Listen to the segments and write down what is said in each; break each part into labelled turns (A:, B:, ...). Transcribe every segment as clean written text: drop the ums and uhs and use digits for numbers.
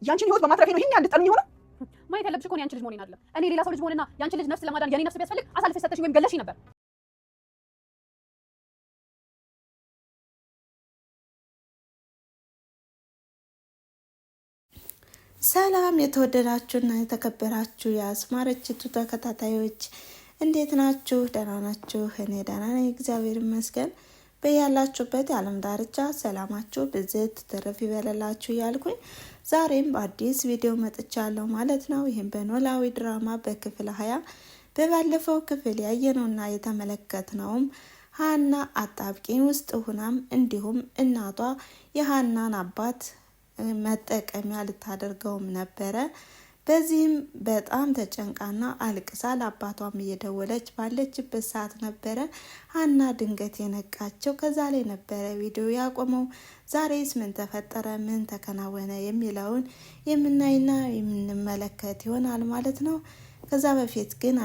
A: ያንቺን ህይወት በማትረፌ ነው ይሄን ያህል ልትጠሉኝ የሆነው?
B: ማየት ያለብሽ እኮ ያንቺ ልጅ መሆኔን አይደለም። እኔ ሌላ ሰው ልጅ መሆንና ያንቺ ልጅ ነፍስ ለማዳን የኔ ነፍስ ቢያስፈልግ አሳልፈሽ ሰጠሽኝ ወይም ገለሽኝ ነበር።
C: ሰላም የተወደዳችሁና የተከበራችሁ የአስማረችቱ ተከታታዮች እንዴት ናችሁ? ደህና ናችሁ? እኔ ደህና ነኝ፣ እግዚአብሔር ይመስገን። በያላችሁበት የዓለም ዳርቻ ሰላማችሁ ብዝት ትርፍ ይበለላችሁ እያልኩኝ ዛሬም በአዲስ ቪዲዮ መጥቻለሁ ማለት ነው። ይህም በኖላዊ ድራማ በክፍል 20 በባለፈው ክፍል ያየነውና የተመለከትነውም ሀና አጣብቂኝ ውስጥ ሆናም እንዲሁም እናቷ የሀናን አባት መጠቀሚያ ልታደርገውም ነበረ። በዚህም በጣም ተጨንቃና አልቅሳ ለአባቷም እየደወለች ባለችበት ሰዓት ነበረ ሀና ድንገት የነቃቸው። ከዛ ላይ ነበረ ቪዲዮ ያቆመው። ዛሬስ ምን ተፈጠረ፣ ምን ተከናወነ የሚለውን የምናይና የምንመለከት ይሆናል ማለት ነው። ከዛ በፊት ግን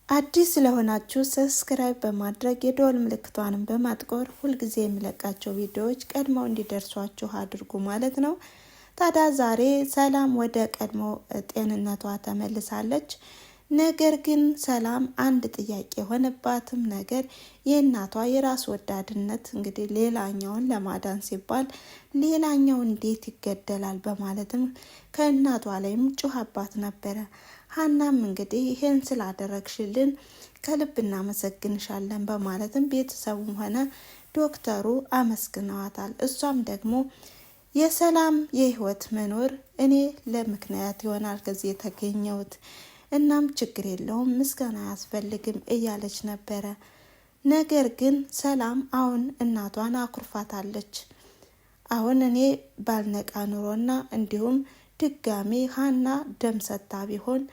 C: አዲስ ስለሆናችሁ ሰብስክራይብ በማድረግ የደወል ምልክቷንም በማጥቆር ሁልጊዜ የሚለቃቸው ቪዲዮዎች ቀድመው እንዲደርሷችሁ አድርጉ ማለት ነው። ታዲያ ዛሬ ሰላም ወደ ቀድሞ ጤንነቷ ተመልሳለች። ነገር ግን ሰላም አንድ ጥያቄ የሆነባትም ነገር የእናቷ የራስ ወዳድነት እንግዲህ ሌላኛውን ለማዳን ሲባል ሌላኛው እንዴት ይገደላል በማለትም ከእናቷ ላይም ጩኸባት ነበረ። ሀናም እንግዲህ ይህን ስላደረግሽልን ከልብ እናመሰግንሻለን በማለትም ቤተሰቡም ሆነ ዶክተሩ አመስግነዋታል። እሷም ደግሞ የሰላም የህይወት መኖር እኔ ለምክንያት ይሆናል ከዚህ የተገኘሁት፣ እናም ችግር የለውም ምስጋና አያስፈልግም እያለች ነበረ። ነገር ግን ሰላም አሁን እናቷን አኩርፋታለች። አሁን እኔ ባልነቃ ኑሮና እንዲሁም ድጋሜ ሀና ደም ሰታ ቢሆን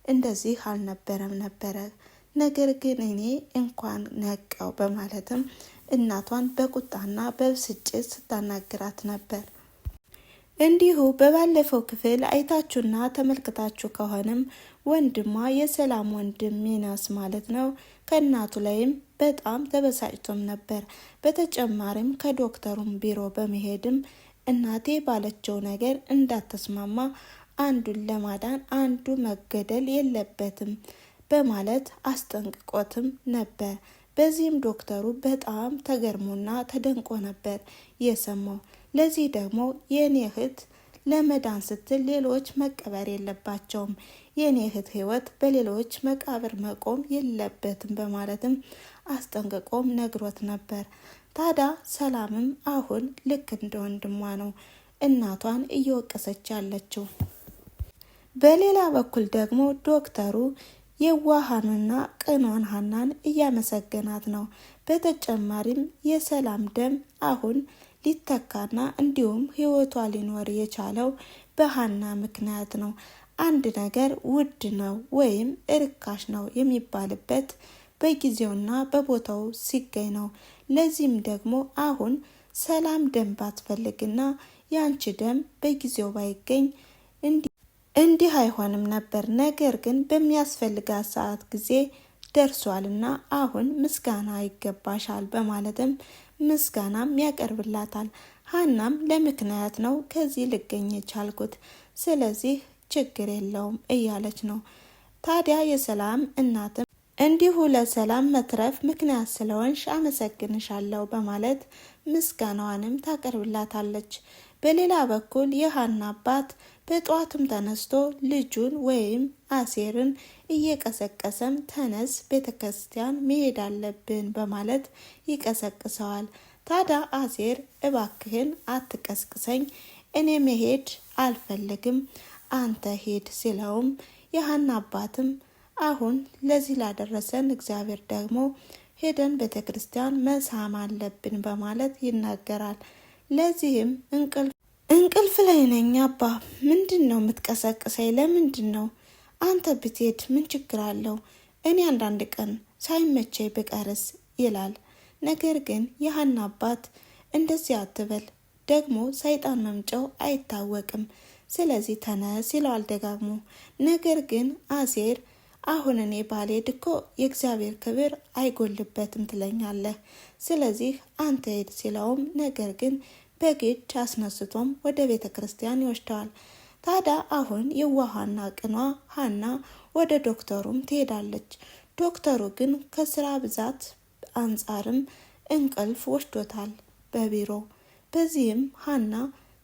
C: እንደዚህ አልነበረም ነበረ። ነገር ግን እኔ እንኳን ነቃው በማለትም እናቷን በቁጣና በብስጭት ስታናግራት ነበር። እንዲሁ በባለፈው ክፍል አይታችሁና ተመልክታችሁ ከሆነም ወንድሟ የሰላም ወንድም ሚናስ ማለት ነው ከእናቱ ላይም በጣም ተበሳጭቶም ነበር። በተጨማሪም ከዶክተሩም ቢሮ በመሄድም እናቴ ባለችው ነገር እንዳትስማማ፣ አንዱን ለማዳን አንዱ መገደል የለበትም በማለት አስጠንቅቆትም ነበር። በዚህም ዶክተሩ በጣም ተገርሞና ተደንቆ ነበር የሰማው። ለዚህ ደግሞ የኔ እህት ለመዳን ስትል ሌሎች መቀበር የለባቸውም፣ የኔ እህት ህይወት በሌሎች መቃብር መቆም የለበትም በማለትም አስጠንቅቆም ነግሮት ነበር። ታዲያ ሰላምም አሁን ልክ እንደ ወንድሟ ነው እናቷን እየወቀሰች ያለችው። በሌላ በኩል ደግሞ ዶክተሩ የዋሃንና ቅኗን ሀናን እያመሰገናት ነው። በተጨማሪም የሰላም ደም አሁን ሊተካና እንዲሁም ህይወቷ ሊኖር የቻለው በሀና ምክንያት ነው። አንድ ነገር ውድ ነው ወይም እርካሽ ነው የሚባልበት በጊዜውና በቦታው ሲገኝ ነው። ለዚህም ደግሞ አሁን ሰላም ደም ባትፈልግና ያንቺ ደም በጊዜው ባይገኝ እንዲህ አይሆንም ነበር። ነገር ግን በሚያስፈልጋት ሰዓት ጊዜ ደርሷልና አሁን ምስጋና ይገባሻል በማለትም ምስጋናም ያቀርብላታል። ሀናም ለምክንያት ነው ከዚህ ልገኝ የቻልኩት፣ ስለዚህ ችግር የለውም እያለች ነው። ታዲያ የሰላም እናትም እንዲሁ ለሰላም መትረፍ ምክንያት ስለሆንሽ አመሰግንሻለሁ በማለት ምስጋናዋንም ታቀርብላታለች። በሌላ በኩል የሀና አባት በጧትም ተነስቶ ልጁን ወይም አሴርን እየቀሰቀሰም ተነስ ቤተክርስቲያን መሄድ አለብን በማለት ይቀሰቅሰዋል። ታዲያ አሴር እባክህን አትቀስቅሰኝ፣ እኔ መሄድ አልፈልግም፣ አንተ ሄድ ሲለውም የሀና አባትም አሁን ለዚህ ላደረሰን እግዚአብሔር ደግሞ ሄደን ቤተክርስቲያን መሳም አለብን በማለት ይናገራል። ለዚህም እንቅልፍ ላይ ነኝ አባ፣ ምንድን ነው የምትቀሰቅሰኝ? ለምንድን ነው? አንተ ብትሄድ ምን ችግር አለው? እኔ አንዳንድ ቀን ሳይመቸኝ ብቀርስ ይላል። ነገር ግን የሀና አባት እንደዚህ አትበል፣ ደግሞ ሰይጣን መምጫው አይታወቅም፣ ስለዚህ ተነስ ይለዋል ደጋግሞ። ነገር ግን አሴር አሁን እኔ ባልሄድ እኮ የእግዚአብሔር ክብር አይጎልበትም ትለኛለህ፣ ስለዚህ አንተ ሄድ ሲለውም ነገር ግን በግድ አስነስቶም ወደ ቤተ ክርስቲያን ይወስደዋል። ታዲያ አሁን የዋሃና ቅኗ ሀና ወደ ዶክተሩም ትሄዳለች። ዶክተሩ ግን ከስራ ብዛት አንጻርም እንቅልፍ ወስዶታል በቢሮ። በዚህም ሀና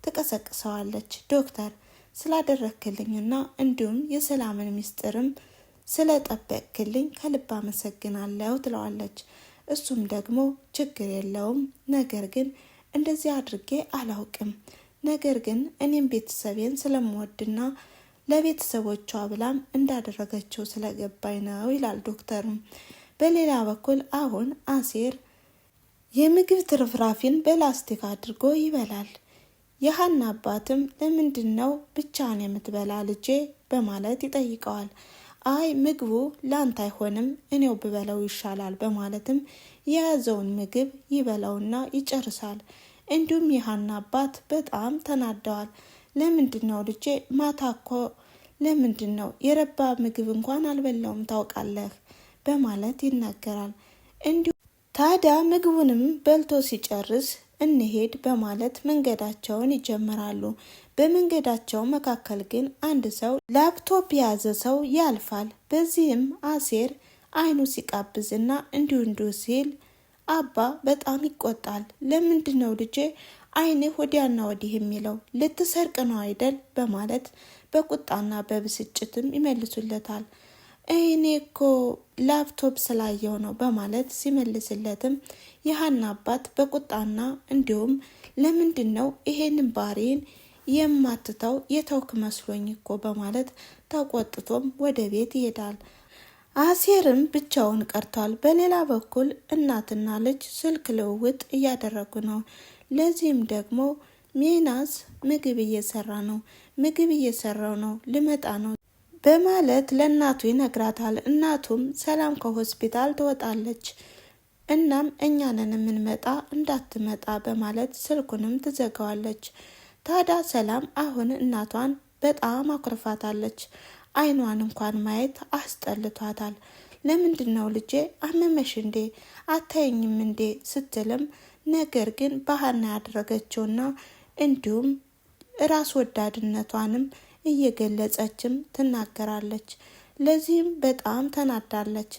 C: ትቀሰቅሰዋለች። ዶክተር ስላደረክልኝና እንዲሁም የሰላምን ሚስጥርም ስለጠበቅክልኝ ከልብ አመሰግናለሁ ትለዋለች። እሱም ደግሞ ችግር የለውም፣ ነገር ግን እንደዚህ አድርጌ አላውቅም፣ ነገር ግን እኔም ቤተሰቤን ስለምወድና ለቤተሰቦቿ ብላም እንዳደረገችው ስለገባኝ ነው ይላል ዶክተሩም። በሌላ በኩል አሁን አሴር የምግብ ትርፍራፊን በላስቲክ አድርጎ ይበላል። የሀና አባትም ለምንድን ነው ብቻህን የምትበላ ልጄ በማለት ይጠይቀዋል። አይ ምግቡ ላንተ አይሆንም፣ እኔው ብበላው ይሻላል በማለትም የያዘውን ምግብ ይበላውና ይጨርሳል። እንዲሁም የሀና አባት በጣም ተናደዋል። ለምንድን ነው ልጄ ማታ እኮ ለምንድን ነው የረባ ምግብ እንኳን አልበላውም ታውቃለህ በማለት ይናገራል። እንዲሁ ታዲያ ምግቡንም በልቶ ሲጨርስ እንሄድ በማለት መንገዳቸውን ይጀምራሉ። በመንገዳቸው መካከል ግን አንድ ሰው ላፕቶፕ የያዘ ሰው ያልፋል። በዚህም አሴር አይኑ ሲቃብዝና እንዲሁ ሲል አባ በጣም ይቆጣል። ለምንድን ነው ልጄ አይንህ ወዲያና ወዲህ የሚለው? ልትሰርቅ ነው አይደል በማለት በቁጣና በብስጭትም ይመልሱለታል። እኔ እኮ ላፕቶፕ ስላየው ነው በማለት ሲመልስለትም የሀና አባት በቁጣና እንዲሁም ለምንድን ነው ይሄንን ባሪን የማትተው የተውክ መስሎኝ እኮ በማለት ተቆጥቶም ወደ ቤት ይሄዳል። አሴርም ብቻውን ቀርቷል። በሌላ በኩል እናትና ልጅ ስልክ ልውውጥ እያደረጉ ነው። ለዚህም ደግሞ ሚናስ ምግብ እየሰራው ነው ልመጣ ነው በማለት ለእናቱ ይነግራታል። እናቱም ሰላም ከሆስፒታል ትወጣለች፣ እናም እኛንን የምንመጣ እንዳትመጣ በማለት ስልኩንም ትዘጋዋለች። ታዲያ ሰላም አሁን እናቷን በጣም አኩርፋታለች። አይኗን እንኳን ማየት አስጠልቷታል። ለምንድን ነው ልጄ አመመሽ እንዴ አታየኝም እንዴ ስትልም ነገር ግን በሀና ያደረገችውና እንዲሁም ራስ ወዳድነቷንም እየገለጸችም ትናገራለች። ለዚህም በጣም ተናዳለች።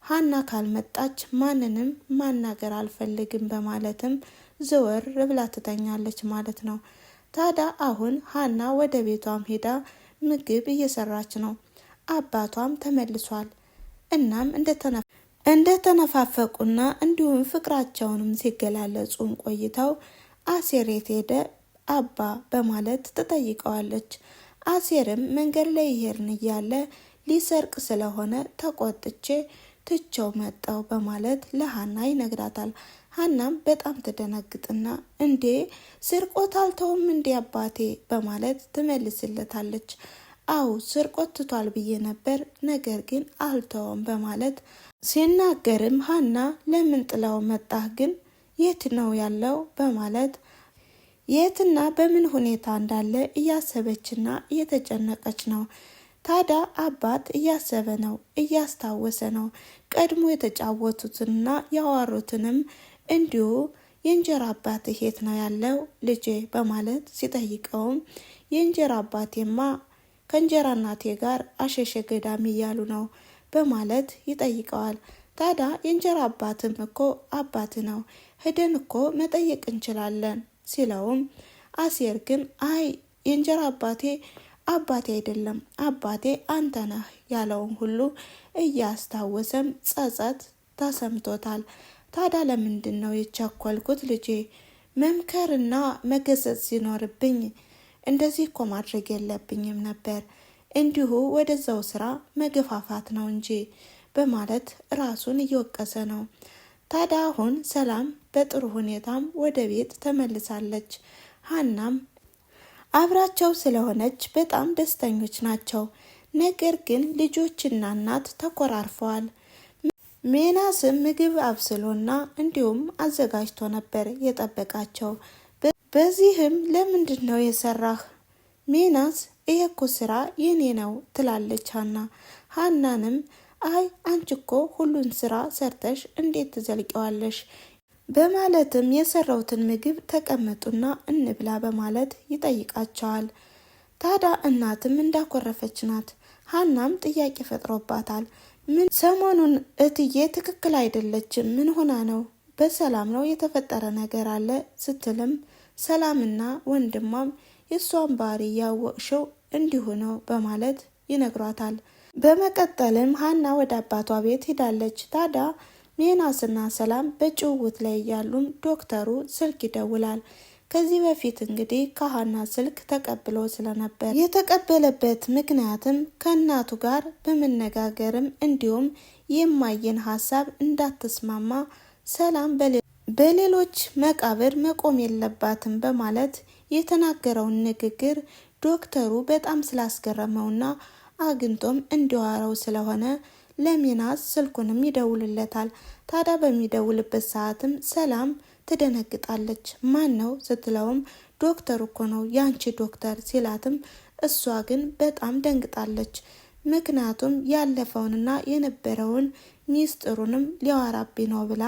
C: ሀና ካልመጣች ማንንም ማናገር አልፈልግም በማለትም ዘወር ብላ ትተኛለች ማለት ነው። ታዲያ አሁን ሀና ወደ ቤቷም ሄዳ ምግብ እየሰራች ነው። አባቷም ተመልሷል። እናም እንደተነፋፈቁና እንዲሁም ፍቅራቸውንም ሲገላለጹም ቆይተው አሴር የት ሄደ አባ በማለት ትጠይቀዋለች። አሴርም መንገድ ላይ ይሄርን እያለ ሊሰርቅ ስለሆነ ተቆጥቼ ትቸው መጣው በማለት ለሀና ይነግራታል። ሀናም በጣም ትደነግጥና እንዴ ስርቆት አልተውም እንዴ አባቴ በማለት ትመልስለታለች። አው ስርቆት ትቷል ብዬ ነበር፣ ነገር ግን አልተውም በማለት ሲናገርም ሀና ለምን ጥላው መጣህ ግን የት ነው ያለው በማለት የትና በምን ሁኔታ እንዳለ እያሰበችና እየተጨነቀች ነው። ታዲያ አባት እያሰበ ነው፣ እያስታወሰ ነው። ቀድሞ የተጫወቱትንና ያዋሩትንም እንዲሁ የእንጀራ አባትህ የት ነው ያለው ልጄ በማለት ሲጠይቀውም የእንጀራ አባቴማ ከእንጀራ እናቴ ጋር አሸሸ ገዳሚ እያሉ ነው በማለት ይጠይቀዋል። ታዲያ የእንጀራ አባትም እኮ አባት ነው፣ ሄደን እኮ መጠየቅ እንችላለን ሲለውም አሴር ግን አይ የእንጀራ አባቴ አይደለም አባቴ አንተ ነህ ያለውን ሁሉ እያስታወሰም ጸጸት ተሰምቶታል። ታዲያ ለምንድን ነው የቸኮልኩት ልጄ? መምከርና መገሰጽ ሲኖርብኝ እንደዚህ እኮ ማድረግ የለብኝም ነበር፣ እንዲሁ ወደዛው ስራ መገፋፋት ነው እንጂ በማለት ራሱን እየወቀሰ ነው። ታዲያ አሁን ሰላም በጥሩ ሁኔታም ወደ ቤት ተመልሳለች። ሀናም አብራቸው ስለሆነች በጣም ደስተኞች ናቸው። ነገር ግን ልጆችና እናት ተኮራርፈዋል። ሜናስም ምግብ አብስሎና እንዲሁም አዘጋጅቶ ነበር የጠበቃቸው። በዚህም ለምንድን ነው የሰራህ? ሜናስ ይሄ እኮ ስራ የኔ ነው ትላለች ሀና። ሀናንም አይ አንቺ እኮ ሁሉን ስራ ሰርተሽ እንዴት ትዘልቂዋለሽ? በማለትም የሰራውትን ምግብ ተቀመጡና እንብላ በማለት ይጠይቃቸዋል። ታዲያ እናትም እንዳኮረፈች ናት። ሀናም ጥያቄ ፈጥሮባታል። ምን ሰሞኑን እትዬ ትክክል አይደለችም፣ ምን ሆና ነው? በሰላም ነው የተፈጠረ ነገር አለ ስትልም ሰላምና ወንድሟም የሷን ባህሪ ያወቅሽው እንዲሁ ነው በማለት ይነግሯታል። በመቀጠልም ሀና ወደ አባቷ ቤት ሄዳለች። ታዲያ ሜናስና ሰላም በጭውውት ላይ እያሉም ዶክተሩ ስልክ ይደውላል። ከዚህ በፊት እንግዲህ ከሀና ስልክ ተቀብሎ ስለነበር የተቀበለበት ምክንያትም ከእናቱ ጋር በመነጋገርም እንዲሁም የማየን ሀሳብ እንዳትስማማ ሰላም በሌሎች መቃብር መቆም የለባትም በማለት የተናገረውን ንግግር ዶክተሩ በጣም ስላስገረመውና አግኝቶም እንዲዋረው ስለሆነ ለሚናስ ስልኩንም ይደውልለታል። ታዲያ በሚደውልበት ሰዓትም ሰላም ትደነግጣለች። ማን ነው ስትለውም ዶክተር እኮ ነው ያንቺ ዶክተር ሲላትም እሷ ግን በጣም ደንግጣለች። ምክንያቱም ያለፈውንና የነበረውን ሚስጥሩንም ሊያወራብኝ ነው ብላ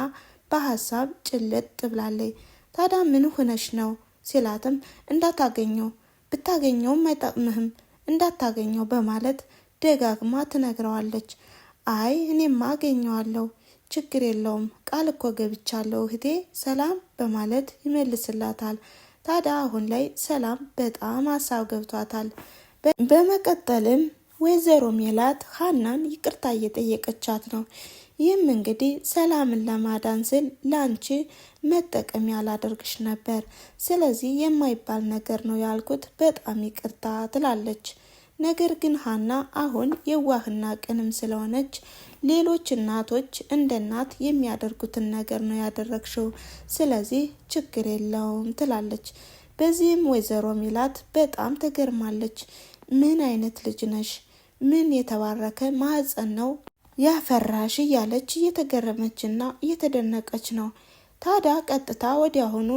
C: በሀሳብ ጭልጥ ብላለች። ታዲያ ምን ሆነሽ ነው ሲላትም እንዳታገኘው ብታገኘውም አይጠቅምህም እንዳታገኘው በማለት ደጋግማ ትነግረዋለች። አይ እኔማ አገኘዋለሁ ችግር የለውም ቃል እኮ ገብቻለሁ እህቴ ሰላም በማለት ይመልስላታል። ታዲያ አሁን ላይ ሰላም በጣም ሀሳብ ገብቷታል። በመቀጠልም ወይዘሮ ሜላት ሀናን ይቅርታ እየጠየቀቻት ነው። ይህም እንግዲህ ሰላምን ለማዳን ስል ላንቺ መጠቀሚያ ላደርግሽ ነበር፣ ስለዚህ የማይባል ነገር ነው ያልኩት፣ በጣም ይቅርታ ትላለች። ነገር ግን ሀና አሁን የዋህና ቅንም ስለሆነች ሌሎች እናቶች እንደ እናት የሚያደርጉትን ነገር ነው ያደረግሽው፣ ስለዚህ ችግር የለውም ትላለች። በዚህም ወይዘሮ ሜላት በጣም ተገርማለች። ምን አይነት ልጅ ነሽ? ምን የተባረከ ማህፀን ነው ያፈራሽ እያለች እየተገረመችና እየተደነቀች ነው። ታዲያ ቀጥታ ወዲያውኑ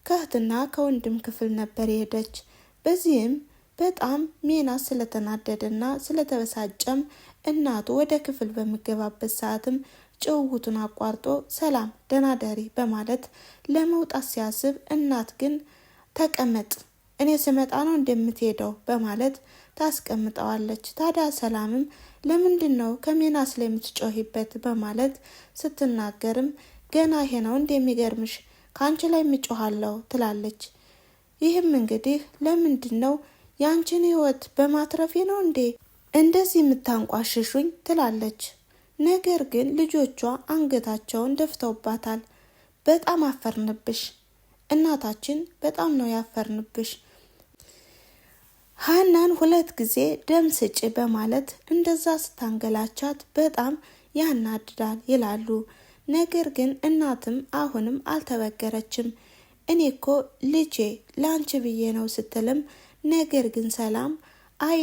C: ከእህትና ከወንድም ክፍል ነበር የሄደች። በዚህም በጣም ሜናስ ስለተናደደና ስለተበሳጨም እናቱ ወደ ክፍል በሚገባበት ሰዓትም ጭውውቱን አቋርጦ ሰላም ደህና ደሪ በማለት ለመውጣት ሲያስብ እናት ግን ተቀመጥ እኔ ስመጣ ነው እንደምትሄደው በማለት ታስቀምጠዋለች። ታዲያ ሰላምም ለምንድን ነው ከሜናስ ላይ የምትጮሂበት በማለት ስትናገርም ገና ይሄ ነው እንደሚገርምሽ ከአንቺ ላይ ምጮሃለው ትላለች። ይህም እንግዲህ ለምንድን ነው የአንቺን ህይወት በማትረፌ ነው እንዴ እንደዚህ የምታንቋሽሹኝ ትላለች። ነገር ግን ልጆቿ አንገታቸውን ደፍተውባታል። በጣም አፈርንብሽ እናታችን፣ በጣም ነው ያፈርንብሽ። ሀናን 2 ጊዜ ደም ስጪ በማለት እንደዛ ስታንገላቻት በጣም ያናድዳል ይላሉ። ነገር ግን እናትም አሁንም አልተበገረችም። እኔ እኮ ልጄ ላንቺ ብዬ ነው ስትልም፣ ነገር ግን ሰላም አይ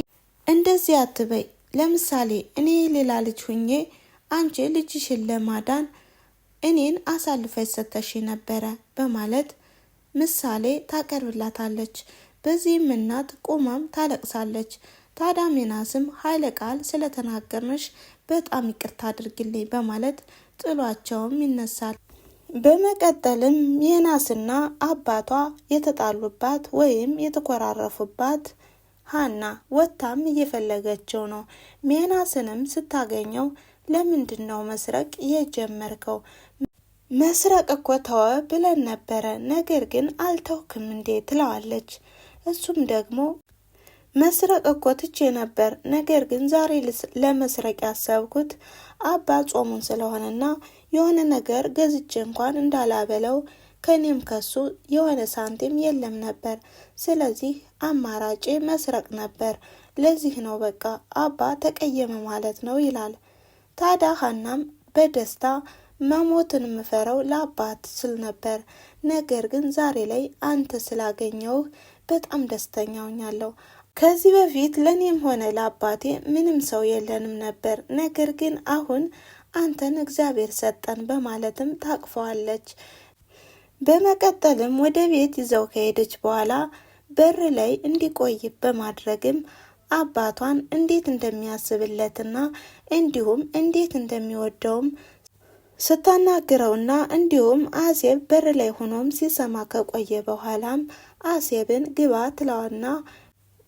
C: እንደዚህ አትበይ፣ ለምሳሌ እኔ ሌላ ልጅ ሁኜ አንቺ ልጅሽን ለማዳን እኔን አሳልፈሽ ሰተሽ ነበረ በማለት ምሳሌ ታቀርብላታለች። በዚህም እናት ቆማም ታለቅሳለች። ታዲያ ሜናስም ኃይለ ቃል ስለተናገርንሽ በጣም ይቅርታ አድርግልኝ በማለት ጥሏቸውም ይነሳል። በመቀጠልም ሜናስና አባቷ የተጣሉባት ወይም የተኮራረፉባት ሀና ወታም እየፈለገችው ነው። ሜናስንም ስታገኘው ለምንድን ነው መስረቅ የጀመርከው? መስረቅ እኮ ተወ ብለን ነበረ፣ ነገር ግን አልተውክም እንዴ ትለዋለች። እሱም ደግሞ መስረቅ እኮ ትቼ ነበር፣ ነገር ግን ዛሬ ለመስረቅ ያሰብኩት አባ ጾሙን ስለሆነና የሆነ ነገር ገዝቼ እንኳን እንዳላበለው ከኔም ከሱ የሆነ ሳንቲም የለም ነበር፣ ስለዚህ አማራጬ መስረቅ ነበር። ለዚህ ነው በቃ አባ ተቀየመ ማለት ነው ይላል። ታዲያ ሀናም በደስታ መሞትን ምፈረው ለአባት ስል ነበር፣ ነገር ግን ዛሬ ላይ አንተ ስላገኘው በጣም ደስተኛ ሆኛለሁ። ከዚህ በፊት ለኔም ሆነ ለአባቴ ምንም ሰው የለንም ነበር፣ ነገር ግን አሁን አንተን እግዚአብሔር ሰጠን በማለትም ታቅፈዋለች። በመቀጠልም ወደ ቤት ይዘው ከሄደች በኋላ በር ላይ እንዲቆይ በማድረግም አባቷን እንዴት እንደሚያስብለትና እንዲሁም እንዴት እንደሚወደውም ስታናግረውና እንዲሁም አሴብ በር ላይ ሆኖም ሲሰማ ከቆየ በኋላም አሴብን ግባ ትለዋና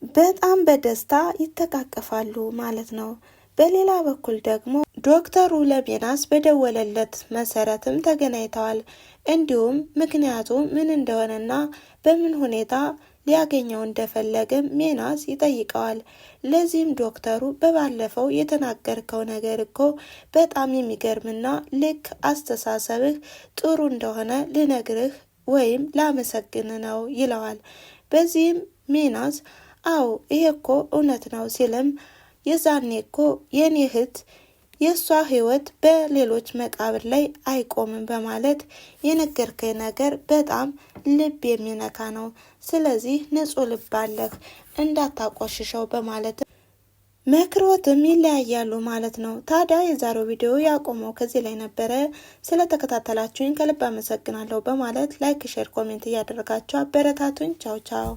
C: በጣም በደስታ ይተቃቀፋሉ ማለት ነው። በሌላ በኩል ደግሞ ዶክተሩ ለሜናስ በደወለለት መሰረትም ተገናኝተዋል። እንዲሁም ምክንያቱ ምን እንደሆነና በምን ሁኔታ ሊያገኘው እንደፈለገ ሜናስ ይጠይቀዋል። ለዚህም ዶክተሩ በባለፈው የተናገርከው ነገር እኮ በጣም የሚገርምና ልክ አስተሳሰብህ ጥሩ እንደሆነ ልነግርህ ወይም ላመሰግን ነው ይለዋል። በዚህም ሜናስ አዎ ይሄ እኮ እውነት ነው ሲልም የዛኔ እኮ የኔ እህት የእሷ ህይወት በሌሎች መቃብር ላይ አይቆምም በማለት የነገርከኝ ነገር በጣም ልብ የሚነካ ነው። ስለዚህ ንጹህ ልብ አለህ እንዳታቆሽሸው በማለት መክሮትም ይለያያሉ ማለት ነው። ታዲያ የዛሬው ቪዲዮ ያቆመው ከዚህ ላይ ነበረ። ስለተከታተላችሁኝ ከልብ አመሰግናለሁ በማለት ላይክ፣ ሼር፣ ኮሜንት እያደረጋችሁ አበረታቱኝ። ቻው ቻው።